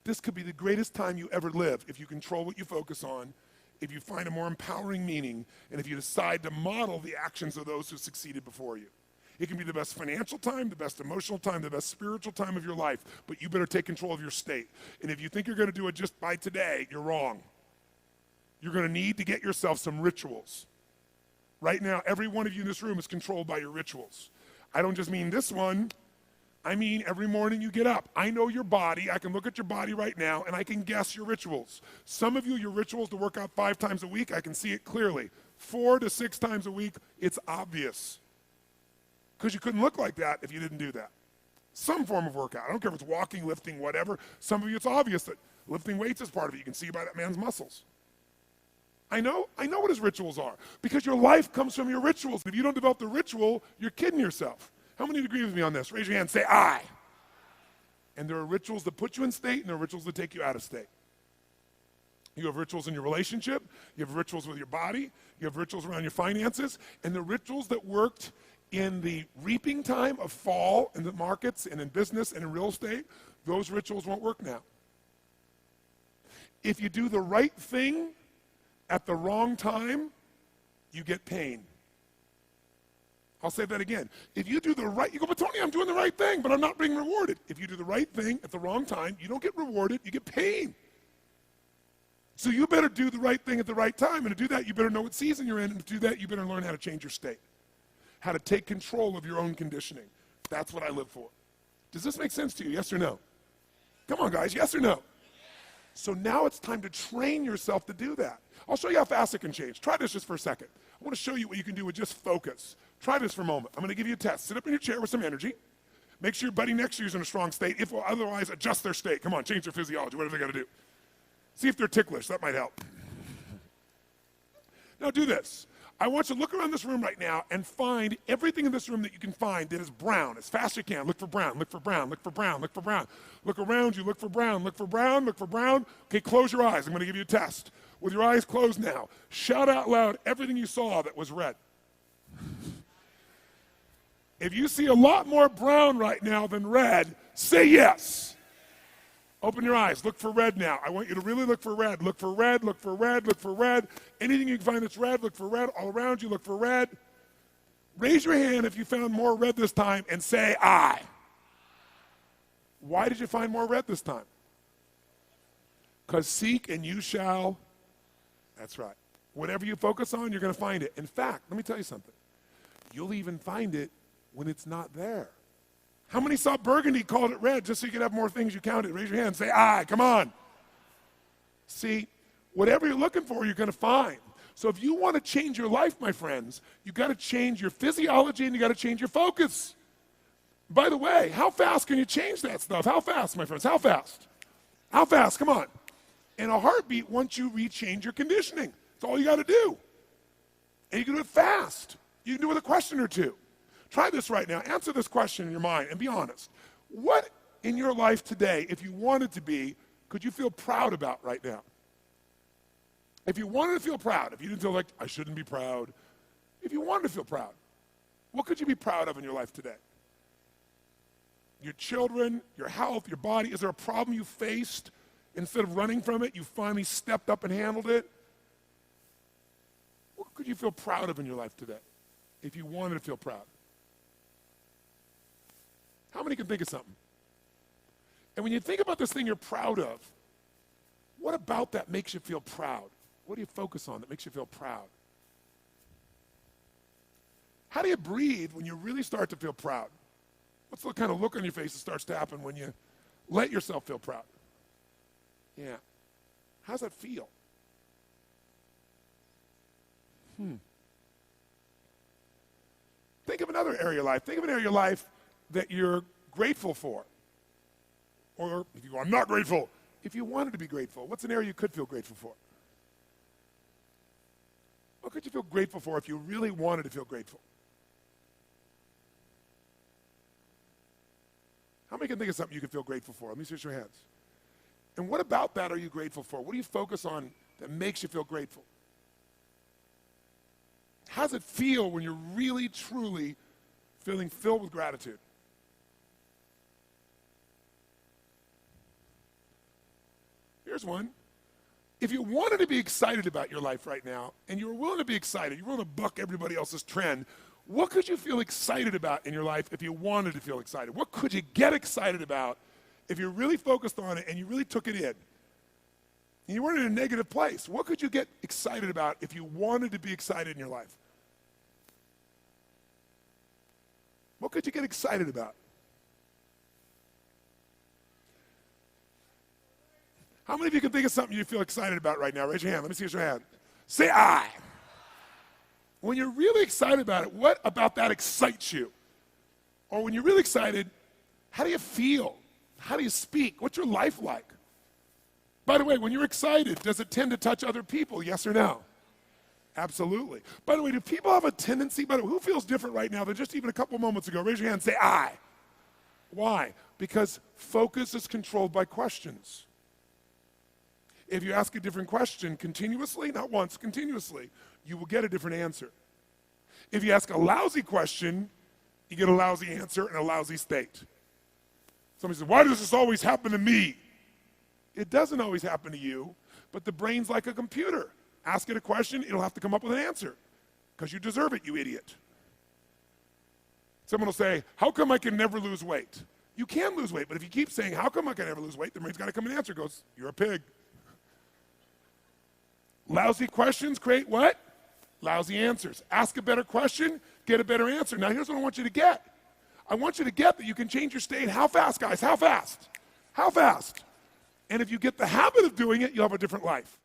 this could be the greatest time you ever live if you control what you focus on, if you find a more empowering meaning, and if you decide to model the actions of those who succeeded before you. It can be the best financial time, the best emotional time, the best spiritual time of your life, but you better take control of your state. And if you think you're going to do it just by today, you're wrong. You're going to need to get yourself some rituals. Right now, every one of you in this room is controlled by your rituals. I don't just mean this one. I mean every morning you get up. I know your body. I can look at your body right now, and I can guess your rituals. Some of you, your rituals to work out 5 times a week, I can see it clearly. 4 to 6 times a week, it's obvious. Because you couldn't look like that if you didn't do that. Some form of workout. I don't care if it's walking, lifting, whatever. Some of you, it's obvious that lifting weights is part of it. You can see by that man's muscles. I know what his rituals are. Because your life comes from your rituals. If you don't develop the ritual, you're kidding yourself. How many agree with me on this? Raise your hand, say I. And there are rituals that put you in state, and there are rituals that take you out of state. You have rituals in your relationship. You have rituals with your body. You have rituals around your finances. And the rituals that worked in the reaping time of fall in the markets and in business and in real estate, those rituals won't work now. If you do the right thing at the wrong time, you get pain. I'll say that again. If you do the right, you go, but Tony, I'm doing the right thing, but I'm not being rewarded. If you do the right thing at the wrong time, you don't get rewarded, you get pain. So you better do the right thing at the right time, and to do that, you better know what season you're in, and to do that, you better learn how to change your state. How to take control of your own conditioning. That's what I live for. Does this make sense to you, yes or no? Come on, guys, yes or no? So now it's time to train yourself to do that. I'll show you how fast it can change. Try this just for a second. I want to show you what you can do with just focus. Try this for a moment. I'm going to give you a test. Sit up in your chair with some energy. Make sure your buddy next to you is in a strong state. If otherwise, adjust their state. Come on, change their physiology, whatever they got to do. See if they're ticklish. That might help. Now do this. I want you to look around this room right now and find everything in this room that you can find that is brown as fast as you can. Look for brown, look for brown, look for brown, look for brown. Look around you, look for brown, look for brown, look for brown. Okay, close your eyes. I'm going to give you a test. With your eyes closed now, shout out loud everything you saw that was red. If you see a lot more brown right now than red, say yes. Open your eyes. Look for red now. I want you to really look for red. Look for red, look for red, look for red. Anything you can find that's red, look for red. All around you, look for red. Raise your hand if you found more red this time and say I. Why did you find more red this time? Because seek and you shall. That's right. Whatever you focus on, you're going to find it. In fact, let me tell you something. You'll even find it when it's not there. How many saw burgundy, called it red, just so you could have more things you counted? Raise your hand, say aye, come on. See, whatever you're looking for, you're going to find. So if you want to change your life, my friends, you've got to change your physiology and you got to change your focus. By the way, how fast can you change that stuff? How fast, my friends? How fast? How fast? Come on. In a heartbeat, once you rechange your conditioning, that's all you got to do. And you can do it fast. You can do it with a question or two. Try this right now. Answer this question in your mind and be honest. What in your life today, if you wanted to be, could you feel proud about right now? If you wanted to feel proud, if you didn't feel like, I shouldn't be proud, if you wanted to feel proud, what could you be proud of in your life today? Your children, your health, your body. Is there a problem you faced? Instead of running from it, you finally stepped up and handled it? What could you feel proud of in your life today if you wanted to feel proud? How many can think of something? And when you think about this thing you're proud of, what about that makes you feel proud? What do you focus on that makes you feel proud? How do you breathe when you really start to feel proud? What's the kind of look on your face that starts to happen when you let yourself feel proud? Yeah. How's that feel? Think of another area of your life. Think of an area of your life that you're grateful for. Or if you go, I'm not grateful. If you wanted to be grateful, what's an area you could feel grateful for? What could you feel grateful for if you really wanted to feel grateful? How many can think of something you can feel grateful for? Let me see your hands. And what about that are you grateful for? What do you focus on that makes you feel grateful? How does it feel when you're really, truly feeling filled with gratitude? Here's one. If you wanted to be excited about your life right now, and you were willing to be excited, you're willing to buck everybody else's trend, what could you feel excited about in your life if you wanted to feel excited? What could you get excited about if you really focused on it and you really took it in? And you weren't in a negative place. What could you get excited about if you wanted to be excited in your life? What could you get excited about? How many of you can think of something you feel excited about right now? Raise your hand. Let me see your hand. Say I. When you're really excited about it, what about that excites you? Or when you're really excited, how do you feel? How do you speak? What's your life like? By the way, when you're excited, does it tend to touch other people, yes or no? Absolutely. By the way, do people have a tendency, who feels different right now than just even a couple moments ago? Raise your hand and say I. Why? Because focus is controlled by questions. If you ask a different question continuously, not once, continuously, you will get a different answer. If you ask a lousy question, you get a lousy answer and a lousy state. Somebody says, why does this always happen to me? It doesn't always happen to you, but the brain's like a computer. Ask it a question, it'll have to come up with an answer because you deserve it, you idiot. Someone will say, how come I can never lose weight? You can lose weight, but if you keep saying, how come I can never lose weight, the brain's got to come and answer. It goes, you're a pig. Lousy questions create what? Lousy answers. Ask a better question, get a better answer. Now here's what I want you to get. I want you to get that you can change your state. How fast, guys? How fast? How fast? And if you get the habit of doing it, you'll have a different life.